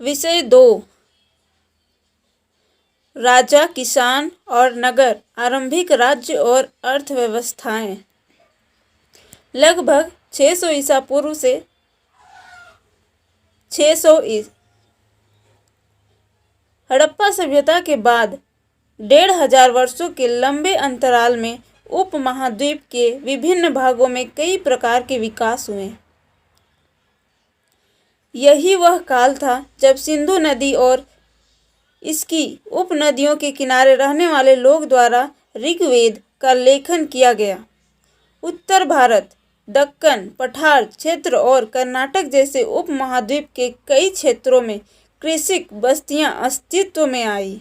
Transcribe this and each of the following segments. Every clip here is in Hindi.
विषय 2 राजा, किसान और नगर, आरंभिक राज्य और अर्थव्यवस्थाएं। लगभग 600 ईसा पूर्व से 600 हड़प्पा सभ्यता के बाद 1500 वर्षों के लंबे अंतराल में उपमहाद्वीप के विभिन्न भागों में कई प्रकार के विकास हुए। यही वह काल था जब सिंधु नदी और इसकी उपनदियों के किनारे रहने वाले लोग द्वारा ऋग्वेद का लेखन किया गया। उत्तर भारत, दक्कन, पठार क्षेत्र और कर्नाटक जैसे उपमहाद्वीप के कई क्षेत्रों में कृषिक बस्तियां अस्तित्व में आई।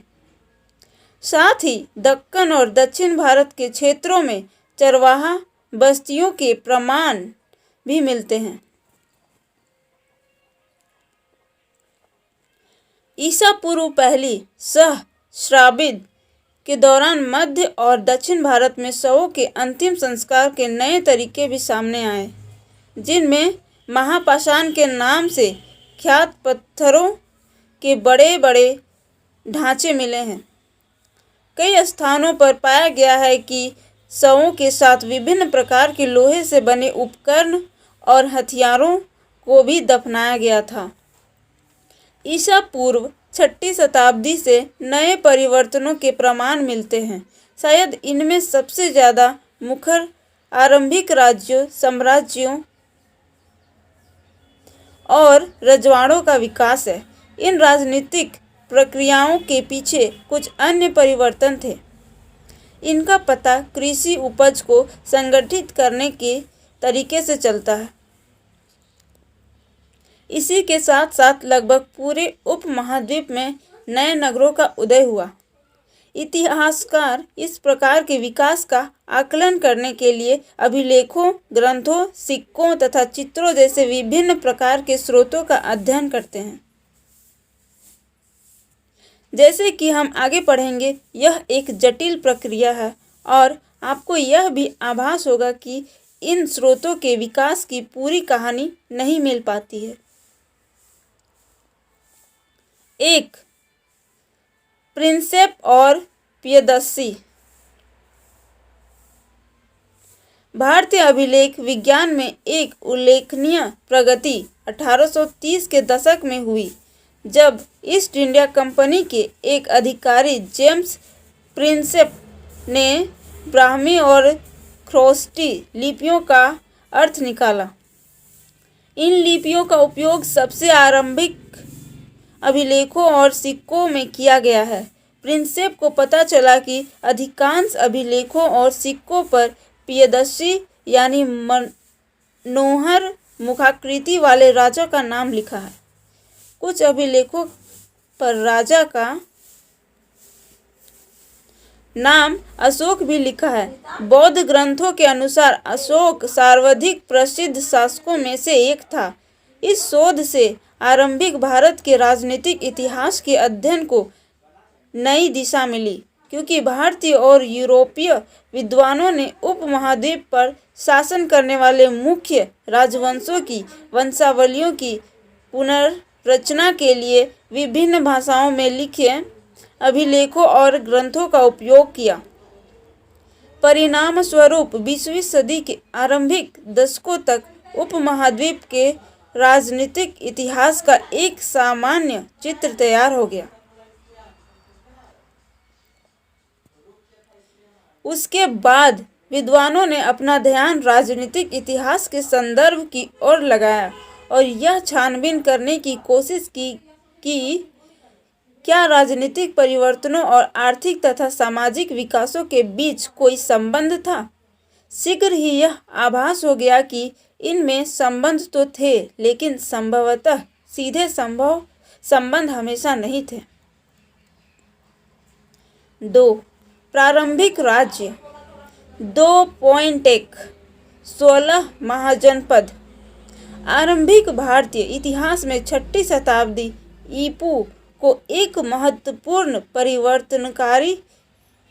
साथ ही दक्कन और दक्षिण भारत के क्षेत्रों में चरवाहा बस्तियों के प्रमाण भी मिलते हैं। ईसा पूर्व पहली सहस्राब्दी के दौरान मध्य और दक्षिण भारत में शवों के अंतिम संस्कार के नए तरीके भी सामने आए, जिनमें महापाषाण के नाम से ख्यात पत्थरों के बड़े बड़े ढांचे मिले हैं। कई स्थानों पर पाया गया है कि शवों के साथ विभिन्न प्रकार के लोहे से बने उपकरण और हथियारों को भी दफनाया गया था। ईसा पूर्व 6ठी शताब्दी से नए परिवर्तनों के प्रमाण मिलते हैं। शायद इनमें सबसे ज़्यादा मुखर आरंभिक राज्यों, साम्राज्यों और रजवाड़ों का विकास है। इन राजनीतिक प्रक्रियाओं के पीछे कुछ अन्य परिवर्तन थे। इनका पता कृषि उपज को संगठित करने के तरीके से चलता है। इसी के साथ साथ लगभग पूरे उपमहाद्वीप में नए नगरों का उदय हुआ। इतिहासकार इस प्रकार के विकास का आकलन करने के लिए अभिलेखों, ग्रंथों, सिक्कों तथा चित्रों जैसे विभिन्न प्रकार के स्रोतों का अध्ययन करते हैं। जैसे कि हम आगे पढ़ेंगे, यह एक जटिल प्रक्रिया है और आपको यह भी आभास होगा कि इन स्रोतों के विकास की पूरी कहानी नहीं मिल पाती है। 1. प्रिंसेप और पियदस्सी। भारतीय अभिलेख विज्ञान में एक उल्लेखनीय प्रगति 1830 के दशक में हुई, जब ईस्ट इंडिया कंपनी के एक अधिकारी जेम्स प्रिंसेप ने ब्राह्मी और ख्रोस्टी लिपियों का अर्थ निकाला। इन लिपियों का उपयोग सबसे आरंभिक अभिलेखों और सिक्कों में किया गया है। प्रिंसेप को पता चला कि अधिकांश अभिलेखों और सिक्कों पर पियदस्सी यानी मनोहर मुखाकृति वाले राजा का नाम लिखा है। कुछ अभिलेखों पर राजा का नाम अशोक भी लिखा है। बौद्ध ग्रंथों के अनुसार अशोक सर्वाधिक प्रसिद्ध शासकों में से एक था। इस शोध से आरंभिक भारत के राजनीतिक इतिहास के अध्ययन को नई दिशा मिली, क्योंकि भारतीय और यूरोपीय विद्वानों ने उपमहाद्वीप पर शासन करने वाले मुख्य राजवंशों की वंशावलियों की पुनर्रचना के लिए विभिन्न भाषाओं में लिखे अभिलेखों और ग्रंथों का उपयोग किया। परिणाम स्वरूप 20वीं सदी के आरंभिक दशकों तक उपमहाद्वीप के राजनीतिक इतिहास का एक सामान्य चित्र तैयार हो गया। उसके बाद विद्वानों ने अपना ध्यान राजनीतिक इतिहास के संदर्भ की ओर लगाया और यह छानबीन करने की कोशिश की कि क्या राजनीतिक परिवर्तनों और आर्थिक तथा सामाजिक विकासों के बीच कोई संबंध था। शीघ्र ही यह आभास हो गया कि इनमें संबंध तो थे, लेकिन संभवतः सीधे संबंध हमेशा नहीं थे। 2. प्रारंभिक राज्य 2.1 16 महाजनपद। आरंभिक भारतीय इतिहास में 6ठी शताब्दी ईपू को एक महत्वपूर्ण परिवर्तनकारी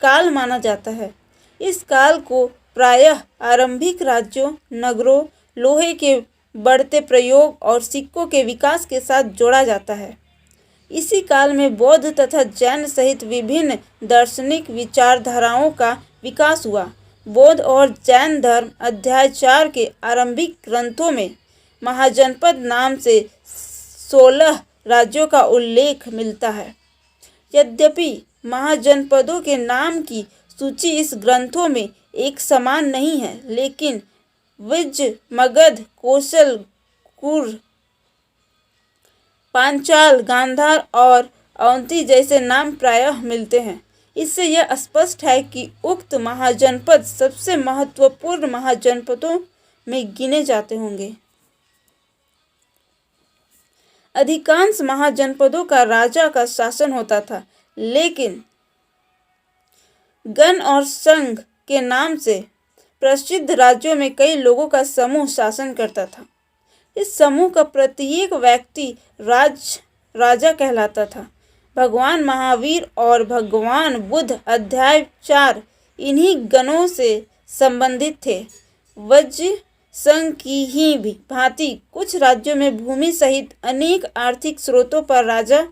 काल माना जाता है। इस काल को प्रायः आरंभिक राज्यों, नगरों, लोहे के बढ़ते प्रयोग और सिक्कों के विकास के साथ जोड़ा जाता है। इसी काल में बौद्ध तथा जैन सहित विभिन्न दार्शनिक विचारधाराओं का विकास हुआ। बौद्ध और जैन धर्म अध्याय 4 के आरंभिक ग्रंथों में महाजनपद नाम से 16 राज्यों का उल्लेख मिलता है। यद्यपि महाजनपदों के नाम की सूची इस ग्रंथों में एक समान नहीं है, लेकिन विज्ज, मगध, कोसल, कुर, पांचाल, गांधार और अवंती जैसे नाम प्रायः मिलते हैं। इससे यह स्पष्ट है कि उक्त महाजनपद सबसे महत्वपूर्ण महाजनपदों में गिने जाते होंगे। अधिकांश महाजनपदों का राजा का शासन होता था, लेकिन गण और संघ के नाम से प्रसिद्ध राज्यों में कई लोगों का समूह शासन करता था। इस समूह का प्रत्येक व्यक्ति राजा कहलाता था। भगवान महावीर और भगवान बुद्ध अध्याय 4 इन्हीं गणों से संबंधित थे। वज्र संघ की ही भांति कुछ राज्यों में भूमि सहित अनेक आर्थिक स्रोतों पर राजा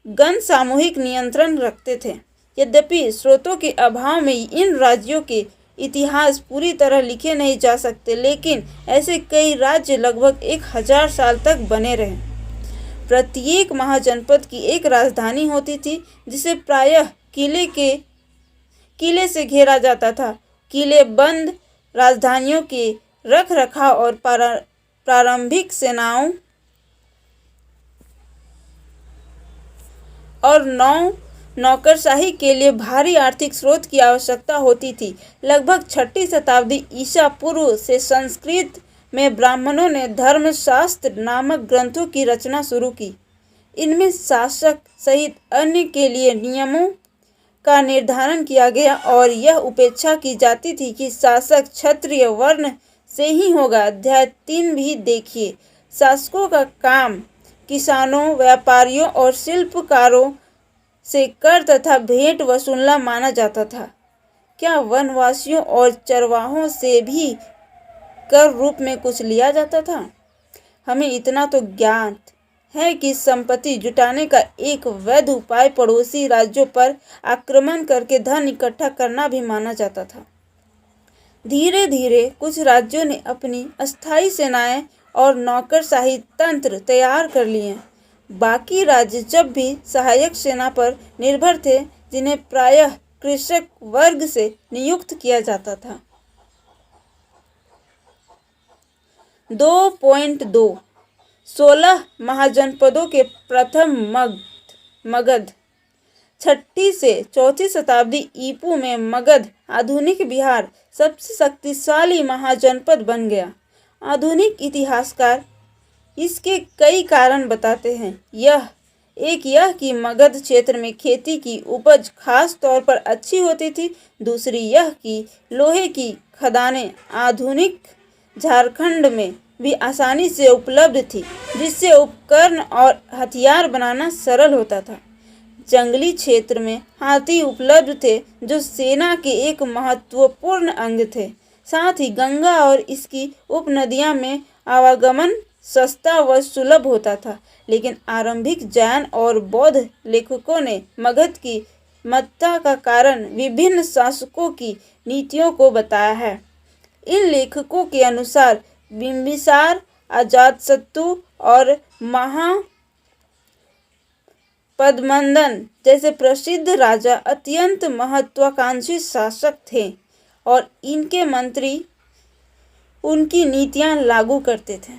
गण सामूहिक नियंत्रण रखते थे। यद्यपि स्रोतों के अभाव में इन राज्यों के इतिहास पूरी तरह लिखे नहीं जा सकते, लेकिन ऐसे कई राज्य लगभग 1000 साल तक बने रहे। प्रत्येक महाजनपद की एक राजधानी होती थी, जिसे प्रायः किले से घेरा जाता था। किलेबंद राजधानियों के रख रखाव और प्रारंभिक सेनाओं और नौकरशाही के लिए भारी आर्थिक स्रोत की आवश्यकता होती थी। लगभग 6ठी शताब्दी ईसा पूर्व से संस्कृत में ब्राह्मणों ने धर्मशास्त्र नामक ग्रंथों की रचना शुरू की। इनमें शासक सहित अन्य के लिए नियमों का निर्धारण किया गया और यह उपेक्षा की जाती थी कि शासक क्षत्रिय वर्ण से ही होगा। अध्याय 3 भी देखिए। शासकों का काम किसानों, व्यापारियों और शिल्पकारों से कर तथा भेंट वसूलना माना जाता था। क्या वनवासियों और चरवाहों से भी कर रूप में कुछ लिया जाता था? हमें इतना तो ज्ञात है कि संपत्ति जुटाने का एक वैध उपाय पड़ोसी राज्यों पर आक्रमण करके धन इकट्ठा करना भी माना जाता था। धीरे धीरे कुछ राज्यों ने अपनी अस्थायी सेनाएं और नौकरशाही तंत्र तैयार कर लिए। बाकी राज्य जब भी सहायक सेना पर निर्भर थे, जिन्हें प्रायः कृषक वर्ग से नियुक्त किया जाता था। 2.2 16 महाजनपदों के प्रथम मगध। 6ठी से 4ठी शताब्दी ईपू में मगध आधुनिक बिहार सबसे शक्तिशाली महाजनपद बन गया। आधुनिक इतिहासकार इसके कई कारण बताते हैं। यह कि मगध क्षेत्र में खेती की उपज खास तौर पर अच्छी होती थी। दूसरी यह कि लोहे की खदानें आधुनिक झारखंड में भी आसानी से उपलब्ध थी, जिससे उपकरण और हथियार बनाना सरल होता था। जंगली क्षेत्र में हाथी उपलब्ध थे, जो सेना के एक महत्वपूर्ण अंग थे। साथ ही गंगा और इसकी उपनदियां में आवागमन सस्ता व सुलभ होता था। लेकिन आरंभिक जैन और बौद्ध लेखकों ने मगध की महत्ता का कारण विभिन्न शासकों की नीतियों को बताया है। इन लेखकों के अनुसार बिंबिसार, अजातशत्रु और महापद्मनंदन जैसे प्रसिद्ध राजा अत्यंत महत्वाकांक्षी शासक थे और इनके मंत्री उनकी नीतियां लागू करते थे।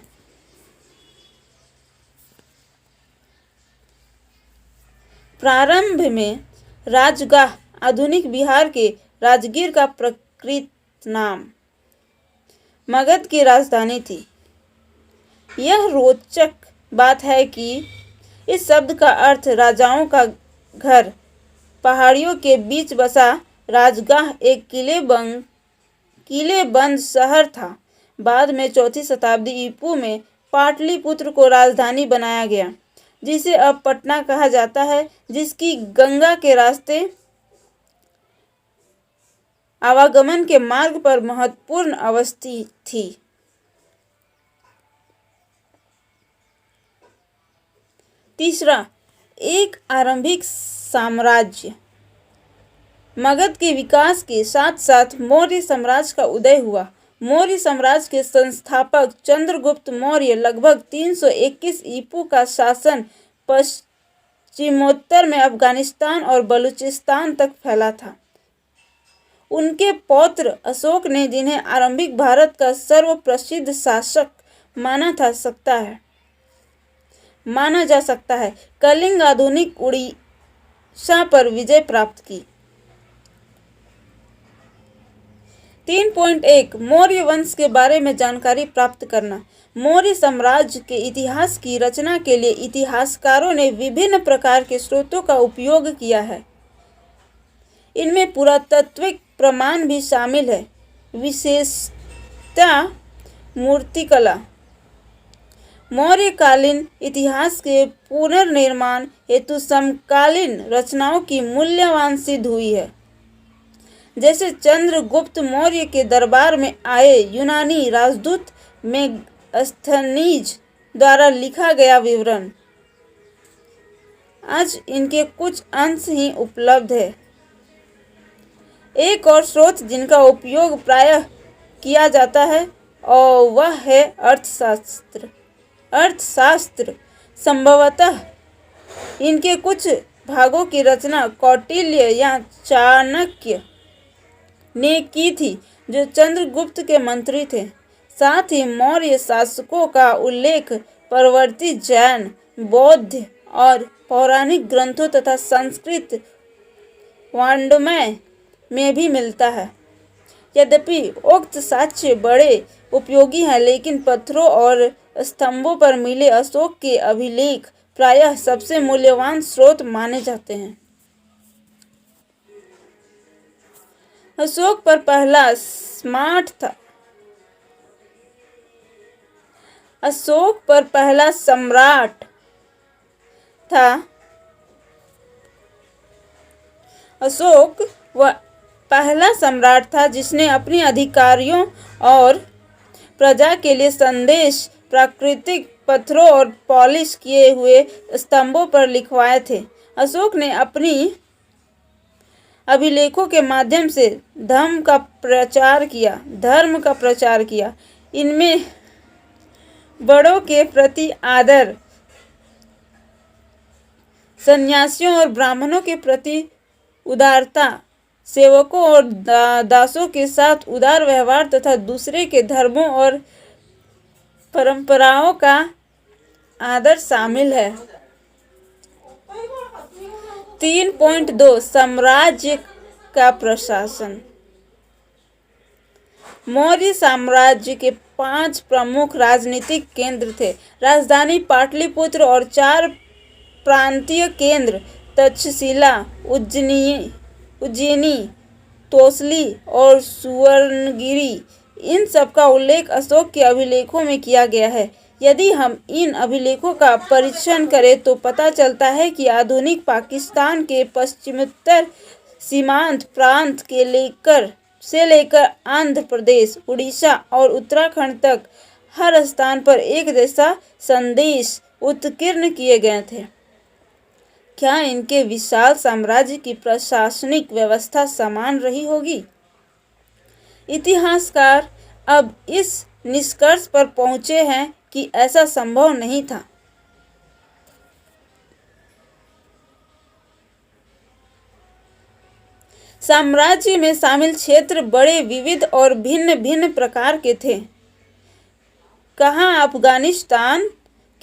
प्रारंभ में राजगाह आधुनिक बिहार के राजगीर का प्रकृत नाम मगध की राजधानी थी। यह रोचक बात है कि इस शब्द का अर्थ राजाओं का घर। पहाड़ियों के बीच बसा राजगाह एक किलेबंद शहर था। बाद में 4ठी शताब्दी ईपू में पाटलिपुत्र को राजधानी बनाया गया, जिसे अब पटना कहा जाता है, जिसकी गंगा के रास्ते आवागमन के मार्ग पर महत्वपूर्ण अवस्थित थी। तीसरा, एक आरंभिक साम्राज्य। मगध के विकास के साथ साथ मौर्य साम्राज्य का उदय हुआ। मौर्य साम्राज्य के संस्थापक चंद्रगुप्त मौर्य लगभग 321 ईपू का शासन पश्चिमोत्तर में अफगानिस्तान और बलूचिस्तान तक फैला था। उनके पौत्र अशोक ने, जिन्हें आरंभिक भारत का सर्वप्रसिद्ध शासक माना जा सकता है, कलिंग आधुनिक उड़ीसा पर विजय प्राप्त की। 3.1 मौर्य वंश के बारे में जानकारी प्राप्त करना। मौर्य साम्राज्य के इतिहास की रचना के लिए इतिहासकारों ने विभिन्न प्रकार के स्रोतों का उपयोग किया है। इनमें पुरातात्विक प्रमाण भी शामिल है, विशेषतः मूर्तिकला। मौर्यकालीन इतिहास के पुनर्निर्माण हेतु समकालीन रचनाओं की मूल्यवान सिद्ध हुई है, जैसे चंद्रगुप्त मौर्य के दरबार में आए यूनानी राजदूत मेगास्थनीज द्वारा लिखा गया विवरण। आज इनके कुछ अंश ही उपलब्ध है। एक और स्रोत जिनका उपयोग प्रायः किया जाता है और वह है अर्थशास्त्र। संभवतः इनके कुछ भागों की रचना कौटिल्य या चाणक्य ने की थी, जो चंद्रगुप्त के मंत्री थे। साथ ही मौर्य शासकों का उल्लेख परवर्ती जैन, बौद्ध और पौराणिक ग्रंथों तथा संस्कृत वाङ्मय में भी मिलता है। यद्यपि उक्त साक्ष्य बड़े उपयोगी हैं, लेकिन पत्थरों और स्तंभों पर मिले अशोक के अभिलेख प्रायः सबसे मूल्यवान स्रोत माने जाते हैं। अशोक पर पहला सम्राट था। अशोक वह पहला सम्राट था जिसने अपने अधिकारियों और प्रजा के लिए संदेश प्राकृतिक पत्थरों और पॉलिश किए हुए स्तंभों पर लिखवाए थे। अशोक ने अपनी अभिलेखों के माध्यम से धर्म का प्रचार किया। इनमें बड़ों के प्रति आदर, सन्यासियों और ब्राह्मणों के प्रति उदारता, सेवकों और दासों के साथ उदार व्यवहार तथा दूसरे के धर्मों और परंपराओं का आदर शामिल है। 3.2 साम्राज्य का प्रशासन। मौर्य साम्राज्य के 5 प्रमुख राजनीतिक केंद्र थे। राजधानी पाटलिपुत्र और 4 प्रांतीय केंद्र तक्षशिला, उज्जैनी, तोसली और सुवर्णगिरी। इन सब का उल्लेख अशोक के अभिलेखों में किया गया है। यदि हम इन अभिलेखों का परीक्षण करें तो पता चलता है कि आधुनिक पाकिस्तान के पश्चिमोत्तर सीमांत प्रांत से लेकर आंध्र प्रदेश, उड़ीसा और उत्तराखंड तक हर स्थान पर एक जैसा संदेश उत्कीर्ण किए गए थे। क्या इनके विशाल साम्राज्य की प्रशासनिक व्यवस्था समान रही होगी? इतिहासकार अब इस निष्कर्ष पर पहुंचे हैं कि ऐसा संभव नहीं था। साम्राज्य में शामिल क्षेत्र बड़े विविध और भिन्न भिन्न प्रकार के थे। कहाँ अफगानिस्तान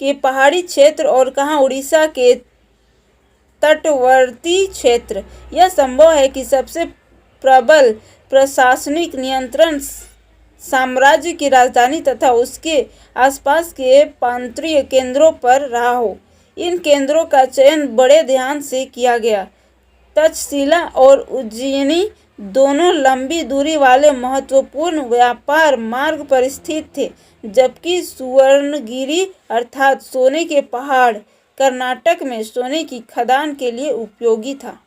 के पहाड़ी क्षेत्र और कहाँ उड़ीसा के तटवर्ती क्षेत्र। यह संभव है कि सबसे प्रबल प्रशासनिक नियंत्रण साम्राज्य की राजधानी तथा उसके आसपास के प्रांतीय केंद्रों पर रहा हो। इन केंद्रों का चयन बड़े ध्यान से किया गया। तक्षशिला और उज्जैनी दोनों लंबी दूरी वाले महत्वपूर्ण व्यापार मार्ग पर स्थित थे, जबकि सुवर्णगिरी अर्थात सोने के पहाड़ कर्नाटक में सोने की खदान के लिए उपयोगी था।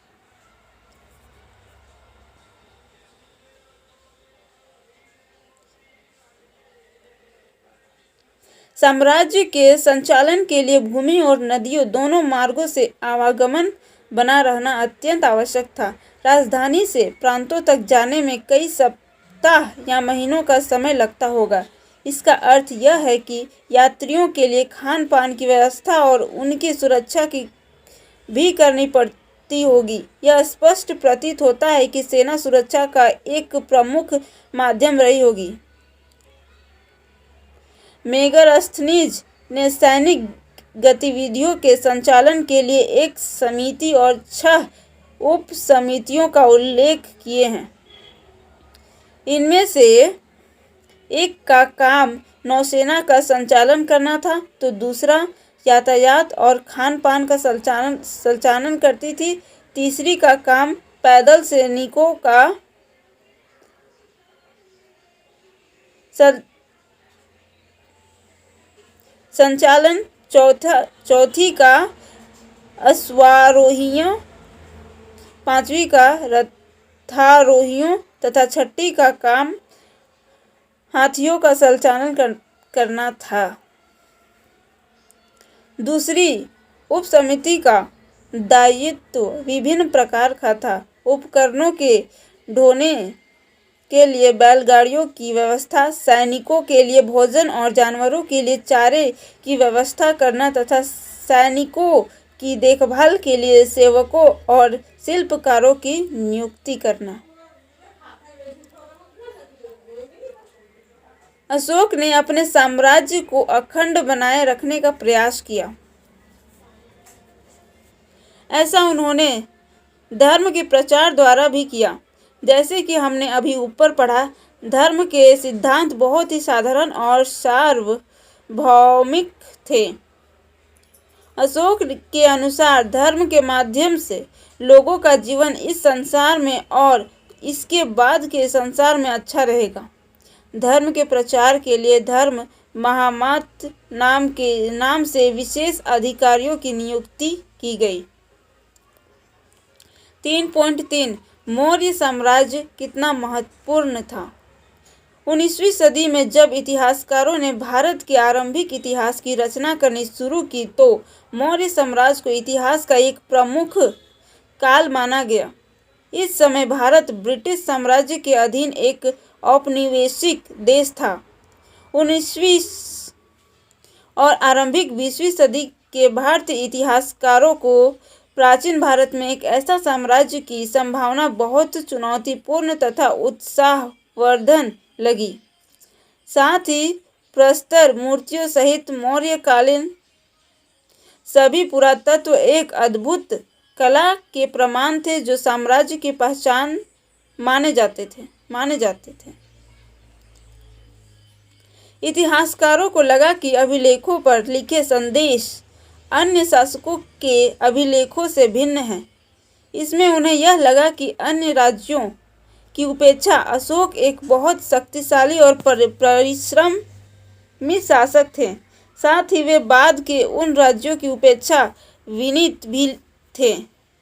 साम्राज्य के संचालन के लिए भूमि और नदियों दोनों मार्गों से आवागमन बना रहना अत्यंत आवश्यक था। राजधानी से प्रांतों तक जाने में कई सप्ताह या महीनों का समय लगता होगा। इसका अर्थ यह है कि यात्रियों के लिए खान पान की व्यवस्था और उनकी सुरक्षा की भी करनी पड़ती होगी। यह स्पष्ट प्रतीत होता है कि सेना सुरक्षा का एक प्रमुख माध्यम रही होगी। मेगास्थनीज ने सैनिक गतिविधियों के संचालन के लिए एक समिति और 6 उप समितियों का उल्लेख किए हैं। इनमें से एक का काम नौसेना का संचालन करना था, तो दूसरा यातायात और खान पान का संचालन करती थी। तीसरी का काम पैदल सैनिकों का संचालन, चौथी का अश्वारोहियों, पांचवी का रथारोहियों तथा छठी का काम हाथियों का संचालन करना था। दूसरी उपसमिति का दायित्व विभिन्न प्रकार का था। उपकरणों के ढोने के लिए बैलगाड़ियों की व्यवस्था, सैनिकों के लिए भोजन और जानवरों के लिए चारे की व्यवस्था करना तथा सैनिकों की देखभाल के लिए सेवकों और शिल्पकारों की नियुक्ति करना। अशोक ने अपने साम्राज्य को अखंड बनाए रखने का प्रयास किया। ऐसा उन्होंने धर्म के प्रचार द्वारा भी किया। जैसे कि हमने अभी ऊपर पढ़ा, धर्म के सिद्धांत बहुत ही साधारण और सार्वभौमिक थे। अशोक के अनुसार धर्म के माध्यम से लोगों का जीवन इस संसार में और इसके बाद के संसार में अच्छा रहेगा। धर्म के प्रचार के लिए धर्म महामत नाम से विशेष अधिकारियों की नियुक्ति की गई। 3.3 मौर्य साम्राज्य कितना महत्वपूर्ण था। 19वीं सदी में जब इतिहासकारों ने भारत के आरंभिक इतिहास की रचना करनी शुरू की, तो मौर्य साम्राज्य को इतिहास का एक प्रमुख काल माना गया। इस समय भारत ब्रिटिश साम्राज्य के अधीन एक औपनिवेशिक देश था। 19वीं और आरंभिक 20वीं सदी के भारतीय इतिहासकारों को प्राचीन भारत में एक ऐसा साम्राज्य की संभावना बहुत चुनौतीपूर्ण तथा उत्साहवर्धन लगी। साथ ही प्रस्तर मूर्तियों सहित मौर्यकालीन सभी पुरातत्व एक अद्भुत कला के प्रमाण थे, जो साम्राज्य की पहचान माने जाते थे। इतिहासकारों को लगा कि अभिलेखों पर लिखे संदेश अन्य शासकों के अभिलेखों से भिन्न हैं। इसमें उन्हें यह लगा कि अन्य राज्यों की उपेक्षा अशोक एक बहुत शक्तिशाली और परिश्रमी शासक थे। साथ ही वे बाद के उन राज्यों की उपेक्षा विनीत भी थे,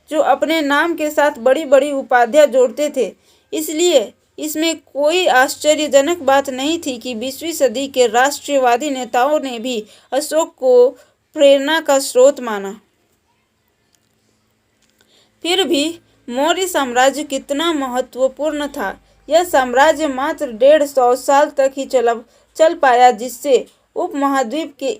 जो अपने नाम के साथ बड़ी बड़ी उपाधियां जोड़ते थे। इसलिए इसमें कोई आश्चर्यजनक बात नहीं थी कि 20वीं सदी के राष्ट्रवादी नेताओं ने भी अशोक को प्रेरणा का स्रोत माना। फिर भी मौर्य साम्राज्य कितना महत्वपूर्ण था। यह साम्राज्य मात्र 150 साल तक ही चल पाया, जिससे उपमहाद्वीप के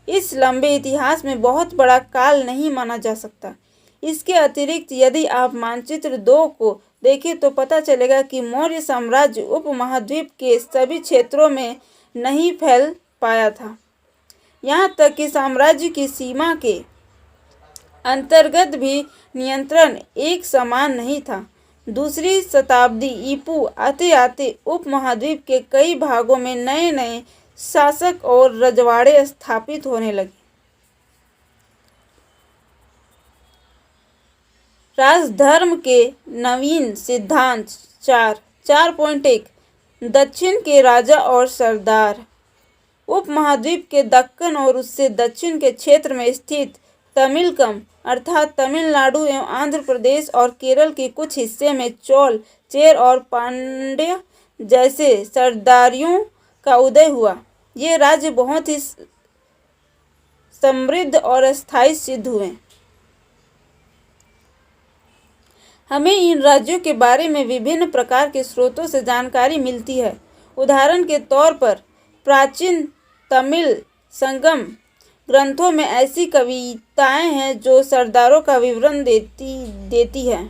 इस लंबे इतिहास में बहुत बड़ा काल नहीं माना जा सकता। इसके अतिरिक्त यदि आप मानचित्र 2 को देखें तो पता चलेगा कि मौर्य साम्राज्य उपमहाद्वीप के सभी क्षेत्रों में नहीं फैल पाया था। यहाँ तक कि साम्राज्य की सीमा के अंतर्गत भी नियंत्रण एक समान नहीं था। दूसरी शताब्दी ईपू आते आते उपमहाद्वीप के कई भागों में नए नए शासक और रजवाड़े स्थापित होने लगे। राजधर्म के नवीन सिद्धांत 4.1 दक्षिण के राजा और सरदार। उपमहाद्वीप के दक्कन और उससे दक्षिण के क्षेत्र में स्थित तमिलकम अर्थात तमिलनाडु एवं आंध्र प्रदेश और केरल के कुछ हिस्से में चोल, चेर और पांड्य जैसे सरदारियों का उदय हुआ। ये राज्य बहुत ही समृद्ध और स्थायी सिद्ध हुए। हमें इन राज्यों के बारे में विभिन्न प्रकार के स्रोतों से जानकारी मिलती है। उदाहरण के तौर पर प्राचीन तमिल संगम ग्रंथों में ऐसी कविताएं हैं जो सरदारों का विवरण देती है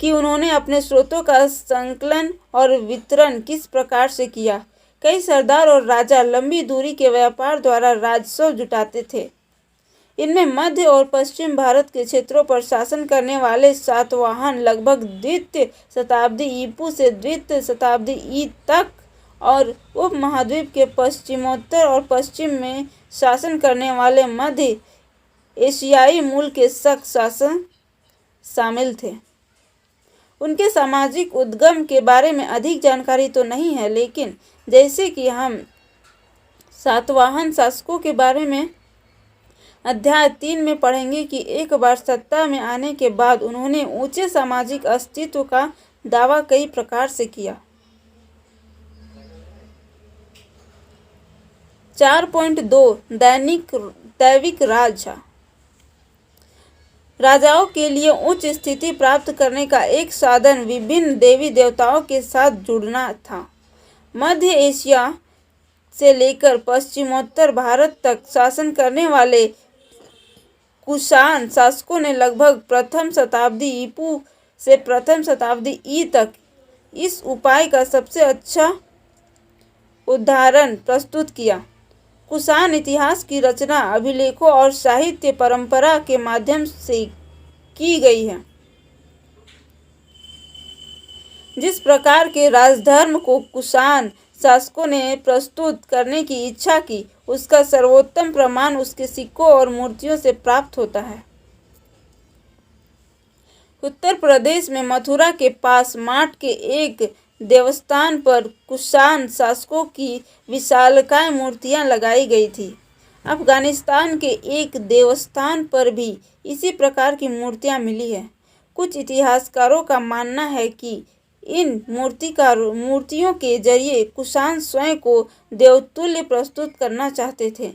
कि उन्होंने अपने स्रोतों का संकलन और वितरण किस प्रकार से किया। कई सरदार और राजा लंबी दूरी के व्यापार द्वारा राजस्व जुटाते थे। इनमें मध्य और पश्चिम भारत के क्षेत्रों पर शासन करने वाले सातवाहन लगभग द्वितीय शताब्दी ईपू से द्वितीय शताब्दी ई तक और उपमहाद्वीप के पश्चिमोत्तर और पश्चिम में शासन करने वाले मध्य एशियाई मूल के शक शासन शामिल थे। उनके सामाजिक उद्गम के बारे में अधिक जानकारी तो नहीं है, लेकिन जैसे कि हम सातवाहन शासकों के बारे में अध्याय 3 में पढ़ेंगे कि एक बार सत्ता में आने के बाद उन्होंने ऊंचे सामाजिक अस्तित्व का दावा कई प्रकार से किया। 4.2 दैविक राज। राजाओं के लिए उच्च स्थिति प्राप्त करने का एक साधन विभिन्न देवी देवताओं के साथ जुड़ना था। मध्य एशिया से लेकर पश्चिमोत्तर भारत तक शासन करने वाले कुषाण शासकों ने लगभग प्रथम शताब्दी ईपू से प्रथम शताब्दी ई तक इस उपाय का सबसे अच्छा उदाहरण प्रस्तुत किया। कुषाण इतिहास की रचना अभिलेखों और साहित्य परंपरा के माध्यम से की गई है। जिस प्रकार के राजधर्म को कुषाण शासकों ने प्रस्तुत करने की इच्छा की, उसका सर्वोत्तम प्रमाण उसके सिक्कों और मूर्तियों से प्राप्त होता है। उत्तर प्रदेश में मथुरा के पास माट के एक देवस्थान पर कुषाण शासकों की विशालकाय मूर्तियां लगाई गई थी। अफगानिस्तान के एक देवस्थान पर भी इसी प्रकार की मूर्तियां मिली है। कुछ इतिहासकारों का मानना है कि इन मूर्तियों के जरिए कुषाण स्वयं को देवतुल्य प्रस्तुत करना चाहते थे।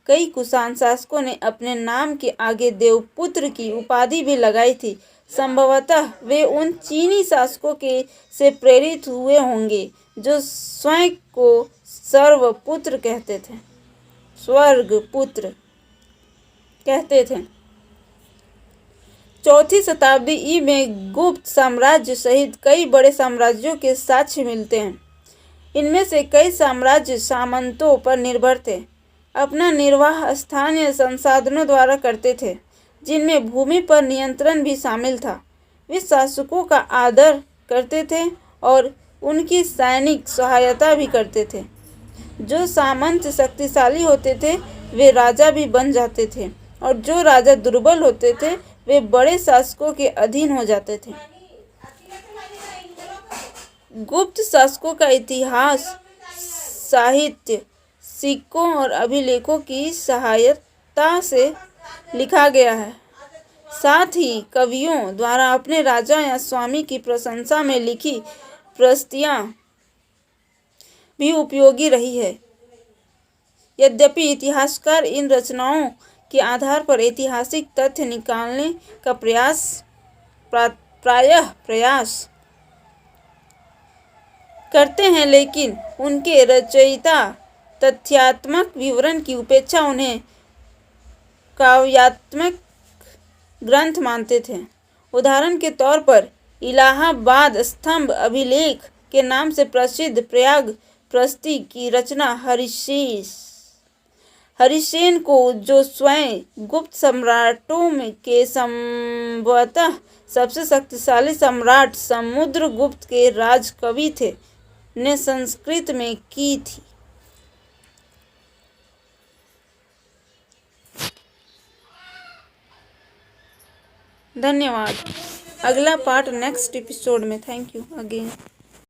कई कुषाण शासकों ने अपने नाम के आगे देवपुत्र की उपाधि भी लगाई थी। संभवतः वे उन चीनी शासकों के से प्रेरित हुए होंगे जो स्वयं को स्वर्गपुत्र कहते थे। चौथी शताब्दी ई में गुप्त साम्राज्य सहित कई बड़े साम्राज्यों के साक्ष्य मिलते हैं। इनमें से कई साम्राज्य सामंतों पर निर्भर थे। अपना निर्वाह स्थानीय संसाधनों द्वारा करते थे, जिनमें भूमि पर नियंत्रण भी शामिल था। वे शासकों का आदर करते थे और उनकी सैनिक सहायता भी करते थे। जो सामंत शक्तिशाली होते थे वे राजा भी बन जाते थे, और जो राजा दुर्बल होते थे वे बड़े शासकों के अधीन हो जाते थे। गुप्त शासकों का इतिहास साहित्य, सिक्कों और अभिलेखों की सहायता से लिखा गया है। साथ ही कवियों द्वारा अपने राजा या स्वामी की प्रशंसा में लिखी प्रस्तुतियां भी उपयोगी रही है। यद्यपि इतिहासकार इन रचनाओं के आधार पर ऐतिहासिक तथ्य निकालने का प्रायः प्रयास करते हैं, लेकिन उनके रचयिता तथ्यात्मक विवरण की उपेक्षा उन्हें काव्यात्मक ग्रंथ मानते थे। उदाहरण के तौर पर इलाहाबाद स्तंभ अभिलेख के नाम से प्रसिद्ध प्रयाग प्रस्ती की रचना हरिसेन को, जो स्वयं गुप्त सम्राटों के संभवतः सबसे शक्तिशाली सम्राट समुद्रगुप्त के राजकवि थे, ने संस्कृत में की थी। धन्यवाद। अगला पार्ट नेक्स्ट एपिसोड में। Thank you again.